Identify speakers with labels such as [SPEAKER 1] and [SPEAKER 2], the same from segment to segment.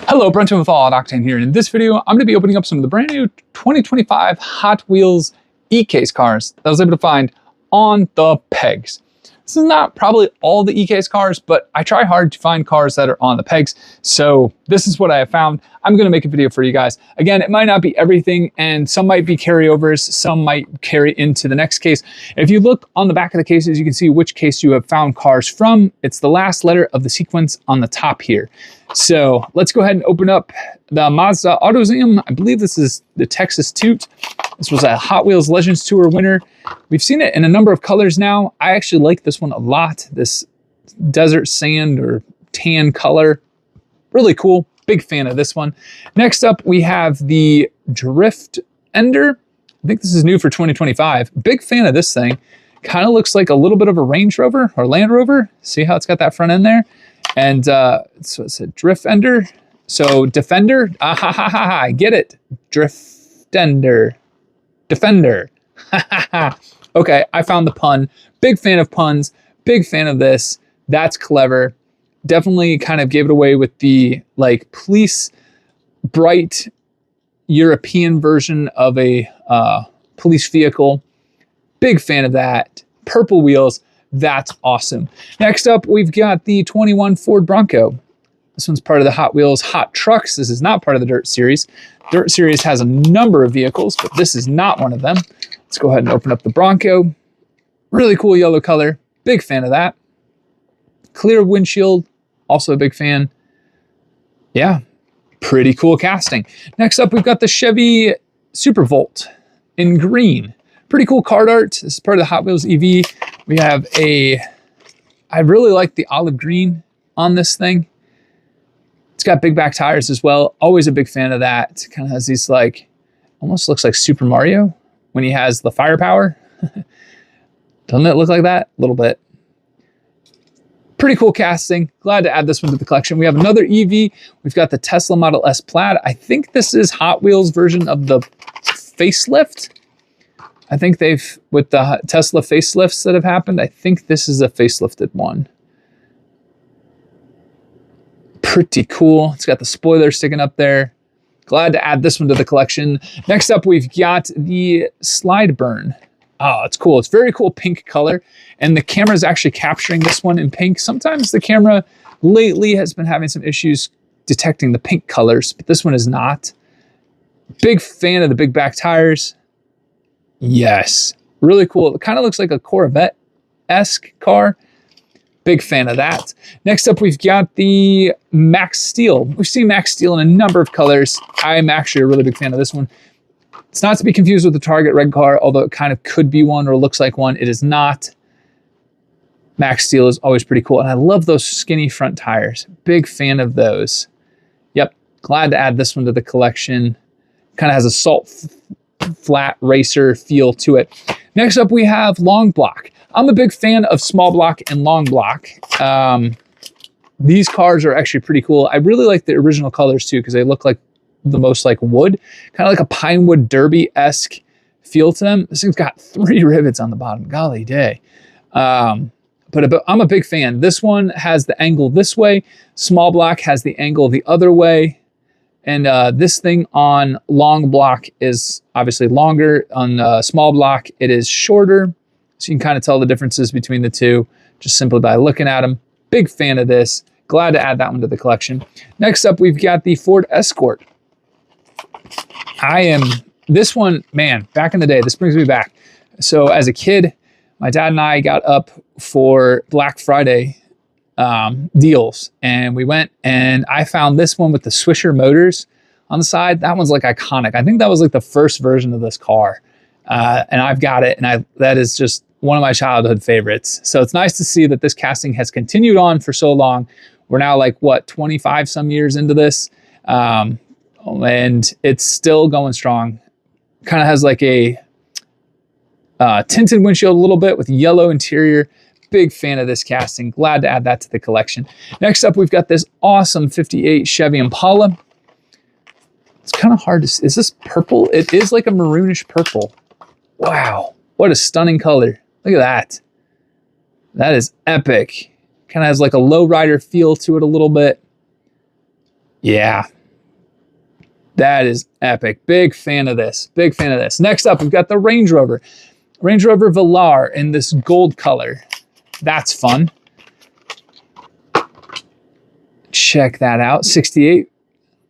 [SPEAKER 1] Hello, Brenton with All Out Octane here, and in this video, I'm going to be opening up some of the brand new 2025 Hot Wheels E-Case cars that I was able to find on the pegs. This is not probably all the E-Case cars, but I try hard to find cars that are on the pegs, so this is what I have found. I'm going to make a video for you guys. Again, it might not be everything, and some might be carryovers, some might carry into the next case. If you look on the back of the cases, you can see which case you have found cars from. It's the last letter of the sequence on the top here. So let's go ahead and open up the Mazda AutoZam. I believe this is the Texas Toot. This was a Hot Wheels Legends Tour winner. We've seen it in a number of colors now. I actually like this one a lot. This desert sand or tan color. Really cool. Big fan of this one. Next up, we have the Drift Ender. I think this is new for 2025. Big fan of this thing. Kind of looks like a little bit of a Range Rover or Land Rover. See how it's got that front end there? And so it's a Drift Ender. So Defender. I get it. Drift Ender. Defender. Okay, I found the pun. Big fan of puns. Big fan of this. That's clever. Definitely kind of gave it away with the like police bright European version of a police vehicle. Big fan of that. Purple wheels. That's awesome. Next up, we've got the 21 Ford Bronco. This one's part of the Hot Wheels Hot Trucks. This is not part of the Dirt Series. Dirt Series has a number of vehicles, but this is not one of them. Let's go ahead and open up the Bronco. Really cool yellow color. Big fan of that. Clear windshield. Also a big fan. Yeah, pretty cool casting. Next up, we've got the Chevy Supervolt in green. Pretty cool card art. This is part of the Hot Wheels EV. We have I really like the olive green on this thing. It's got big back tires as well. Always a big fan of that. Kind of has these like, almost looks like Super Mario when he has the firepower. Doesn't it look like that? A little bit. Pretty cool casting. Glad to add this one to the collection. We have another EV. We've got the Tesla Model S Plaid. I think this is Hot Wheels version of the facelift. I think with the Tesla facelifts that have happened, I think this is a facelifted one. Pretty cool. It's got the spoiler sticking up there. Glad to add this one to the collection. Next up, we've got the Slide Burn. Oh, it's cool. It's very cool pink color. And the camera is actually capturing this one in pink. Sometimes the camera lately has been having some issues detecting the pink colors, but this one is not. Big fan of the big back tires. Yes, really cool. It kind of looks like a Corvette-esque car. Big fan of that. Next up, we've got the Max Steel. We've seen Max Steel in a number of colors. I'm actually a really big fan of this one. It's not to be confused with the Target red car, although it kind of could be one or looks like one. It is not. Max Steel is always pretty cool. And I love those skinny front tires. Big fan of those. Yep, glad to add this one to the collection. Kind of has a salt flat racer feel to it. Next up, we have Long Block. I'm a big fan of small block and long block. These cars are actually pretty cool. I really like the original colors too, because they look like the most like wood, kind of like a Pinewood Derby-esque feel to them. This thing's got 3 rivets on the bottom. Golly day. But I'm a big fan. This one has the angle this way. Small block has the angle the other way. And this thing on long block is obviously longer. On small block, it is shorter. So you can kind of tell the differences between the two just simply by looking at them. Big fan of this. Glad to add that one to the collection. Next up, we've got the Ford Escort. This one, man, back in the day, this brings me back. So as a kid, my dad and I got up for Black Friday deals, and we went and I found this one with the Swisher motors on the side. That one's like iconic. I think that was like the first version of this car, and I've got it, and that is just one of my childhood favorites. So it's nice to see that this casting has continued on for so long. We're now like, what, 25 some years into this, and it's still going strong. Kind of has like a tinted windshield a little bit with yellow interior. Big fan of this casting. Glad to add that to the collection. Next up, we've got this awesome 58 Chevy Impala. It's kind of hard to see. Is this purple? It is like a maroonish purple. Wow. What a stunning color. Look at that. That is epic. Kind of has like a lowrider feel to it a little bit. Yeah. That is epic. Big fan of this. Big fan of this. Next up, we've got the Range Rover. Range Rover Velar in this gold color. That's fun. Check that out. 68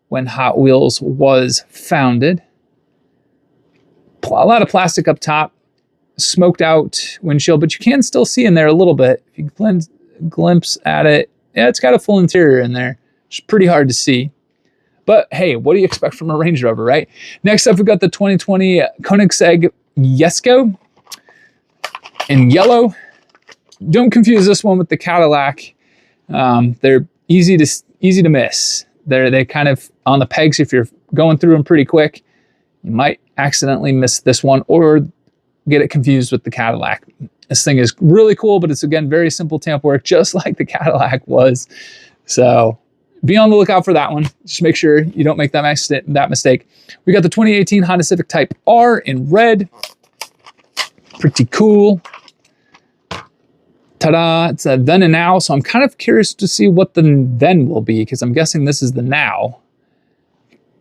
[SPEAKER 1] when Hot Wheels was founded. A lot of plastic up top. Smoked out windshield, but you can still see in there a little bit. If you glimpse at it, yeah, it's got a full interior in there. It's pretty hard to see. But hey, what do you expect from a Range Rover, right? Next up, we've got the 2020 Koenigsegg Jesko in yellow. Don't confuse this one with the Cadillac. They're easy to miss. They kind of on the pegs. If you're going through them pretty quick, you might accidentally miss this one or get it confused with the Cadillac. This thing is really cool, but it's again very simple tamp work, just like the Cadillac was. So be on the lookout for that one. Just make sure you don't make that mistake. We got the 2018 Honda Civic Type R in red. Pretty cool. Ta-da, it's a then and now, so I'm kind of curious to see what the then will be, because I'm guessing this is the now,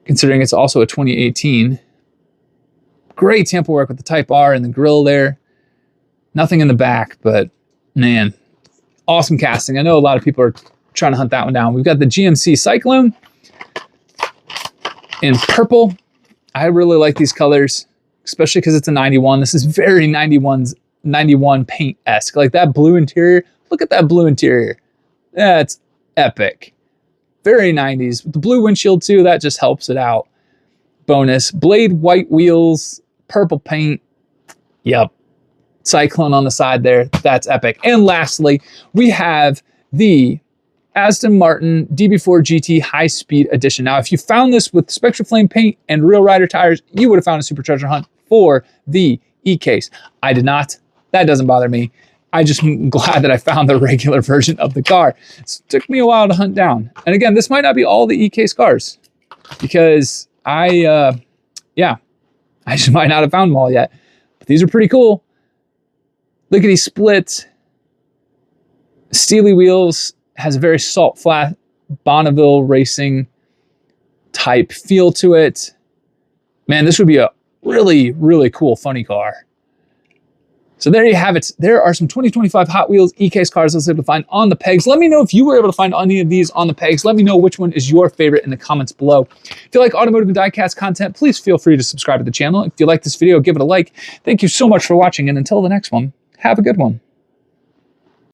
[SPEAKER 1] considering it's also a 2018. Great tamper work with the Type R and the grille there. Nothing in the back, but man, awesome casting. I know a lot of people are trying to hunt that one down. We've got the GMC Cyclone in purple. I really like these colors, especially because it's a 91. This is very 91 paint-esque. Like that blue interior. Look at that blue interior. That's epic. Very 90s. With the blue windshield too, that just helps it out. Bonus. Blade white wheels, purple paint. Yep. Cyclone on the side there. That's epic. And lastly, we have the Aston Martin DB4 GT High Speed Edition. Now, if you found this with Spectra Flame paint and real rider tires, you would have found a super treasure hunt for the E-Case. I did not. That doesn't bother me. I just am glad that I found the regular version of the car. It took me a while to hunt down. And again, this might not be all the E-Case cars, because I just might not have found them all yet. But these are pretty cool. Lickety split. Steely wheels. Has a very salt flat Bonneville racing type feel to it. Man, this would be a really, really cool funny car. So there you have it. There are some 2025 Hot Wheels E-Case cars I was able to find on the pegs. Let me know if you were able to find any of these on the pegs. Let me know which one is your favorite in the comments below. If you like automotive and diecast content, please feel free to subscribe to the channel. If you like this video, give it a like. Thank you so much for watching, and until the next one, have a good one.